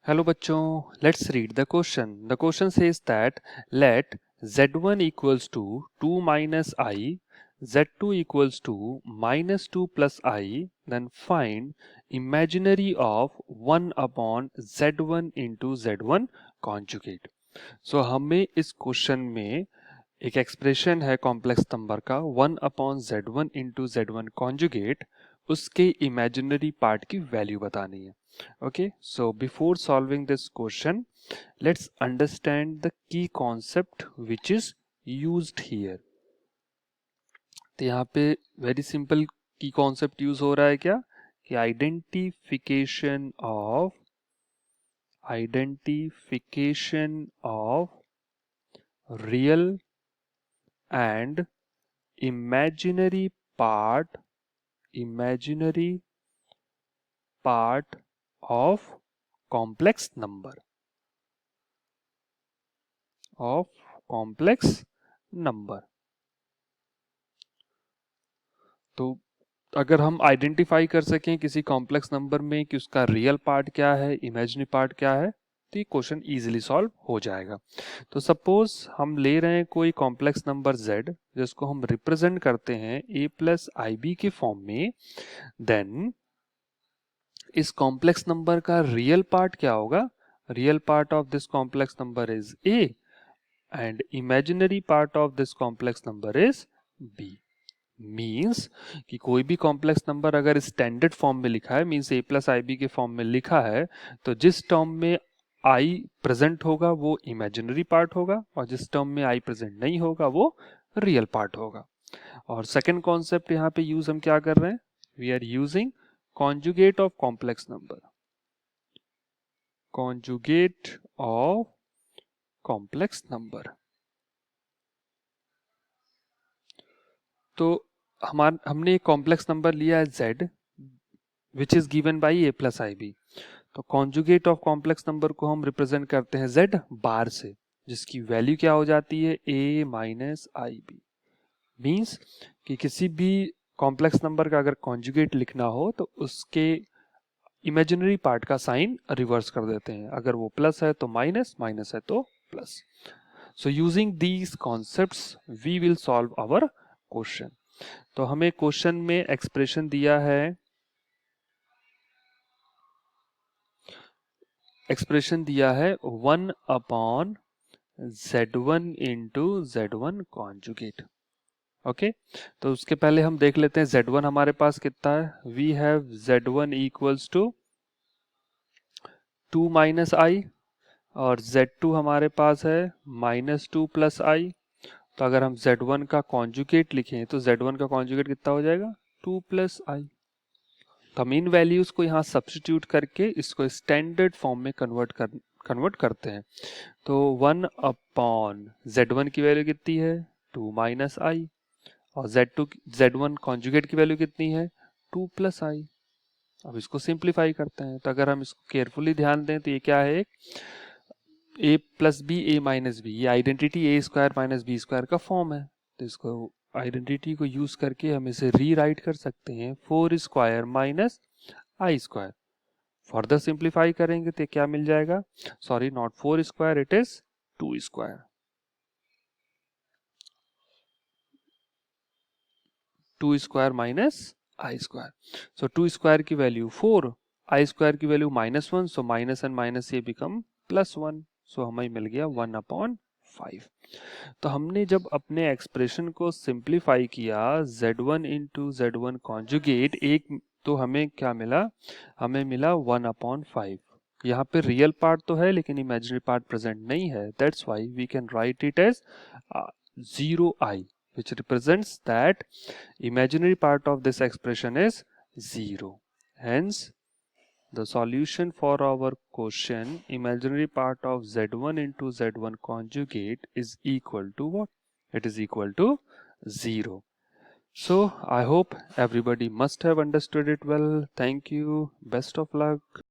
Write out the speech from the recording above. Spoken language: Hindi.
Hello bachcho, let's read the question. The question says that let z1 equals to 2 minus I, z2 equals to minus 2 plus I, then find imaginary of 1 upon z1 into z1 conjugate. So हमें इस क्वेश्चन में एक एक्सप्रेशन है कॉम्प्लेक्स नंबर का 1 upon z1 into z1 conjugate, उसके इमेजिनरी पार्ट की वैल्यू बतानी है. Okay, so before solving this question, let's understand the key concept which is used here. तो यहाँ पे वेरी सिंपल की कॉन्सेप्ट यूज हो रहा है क्या कि identification of real and imaginary part of complex number तो अगर हम आइडेंटिफाई कर सकें किसी कॉम्प्लेक्स नंबर में कि उसका रियल पार्ट क्या है, इमेजिनरी पार्ट क्या है, तो ये क्वेश्चन इजीली सॉल्व हो जाएगा. तो सपोज हम ले रहे हैं कोई कॉम्प्लेक्स नंबर z जिसको हम रिप्रेजेंट करते हैं a प्लस आई बी के फॉर्म में, देन इस कॉम्प्लेक्स नंबर का रियल पार्ट क्या होगा? Real part of this complex number is a and imaginary part of this complex number is b. Means कि कोई भी कॉम्प्लेक्स नंबर अगर स्टैंडर्ड फॉर्म में लिखा है, means a plus i b के फॉर्म में लिखा है, तो जिस टर्म में i प्रेजेंट होगा वो इमेजिनरी पार्ट होगा और जिस टर्म में i प्रेजेंट नहीं होगा वो रियल पार्ट होगा. और सेकंड कॉन्सेप्ट यहाँ पे यूज हम क्या कर रहे हैं? We are using conjugate of complex number. Conjugate of complex number. तो हमने एक कॉम्प्लेक्स नंबर लिया है z which is given by a plus i b. तो कॉन्जुगेट ऑफ कॉम्प्लेक्स नंबर को हम रिप्रेजेंट करते हैं z बार से, जिसकी वैल्यू क्या हो जाती है? a minus i b. Means कि किसी भी कॉम्प्लेक्स नंबर का अगर कॉन्जुगेट लिखना हो तो उसके इमेजिनरी पार्ट का साइन रिवर्स कर देते हैं. अगर वो प्लस है तो माइनस, माइनस है तो plus. So using these concepts we will solve our question. तो हमें क्वेश्चन में एक्सप्रेशन दिया है, एक्सप्रेशन दिया है 1 upon z1 into z1 conjugate. Okay, तो उसके पहले हम देख लेते हैं z1 हमारे पास कितना है. We have z1 equals to 2 minus i और z2 हमारे पास है माइनस 2 प्लस आई. तो अगर हम z1 का कॉन्जुगेट लिखें तो z1 का कॉन्जुगेट कितना हो जाएगा? 2 प्लस आई. तो हम इन वैल्यूज को यहाँ सब्स्टिट्यूट करके इसको स्टैंडर्ड फॉर्म में कन्वर्ट करते हैं. तो 1 अपॉन z1 की वैल्यू कितनी है? 2 माइनस आई और z1 कॉन्जुगेट की वैल्यू कितनी है? 2 प्लस आई. अब इसको सिंप्लीफाई करते हैं. तो अगर हम इसको केयरफुली ध्यान दें तो ये क्या है? a plus b, a minus b, ये identity a square minus b square का फॉर्म है. तो इसको आइडेंटिटी को यूज करके हम इसे रीराइट कर सकते हैं 4 स्क्वायर माइनस आई स्क्वायर. फर्दर सिंप्लीफाई करेंगे तो क्या मिल जाएगा? Sorry, not 4 square, it is 2 square. 2 square minus I square. So 2 square की वैल्यू 4, आई स्क्वायर की value -1, so minus and minus ये बिकम +1. सो हमें मिल गया 1 अपॉन 5. तो हमने जब अपने एक्सप्रेशन को सिंप्लीफाई किया z1 इंटू z1 कॉन्जुगेट, एक तो हमें क्या मिला? हमें मिला 1 अपॉन 5. यहाँ पे रियल पार्ट तो है लेकिन इमेजिनरी पार्ट प्रेजेंट नहीं है. That's why we can write it as 0i, which represents that imaginary part of this expression is 0. Hence, the solution for our question, imaginary part of z1 into z1 conjugate is equal to what? It is equal to 0. So, I hope everybody must have understood it well. Thank you. Best of luck.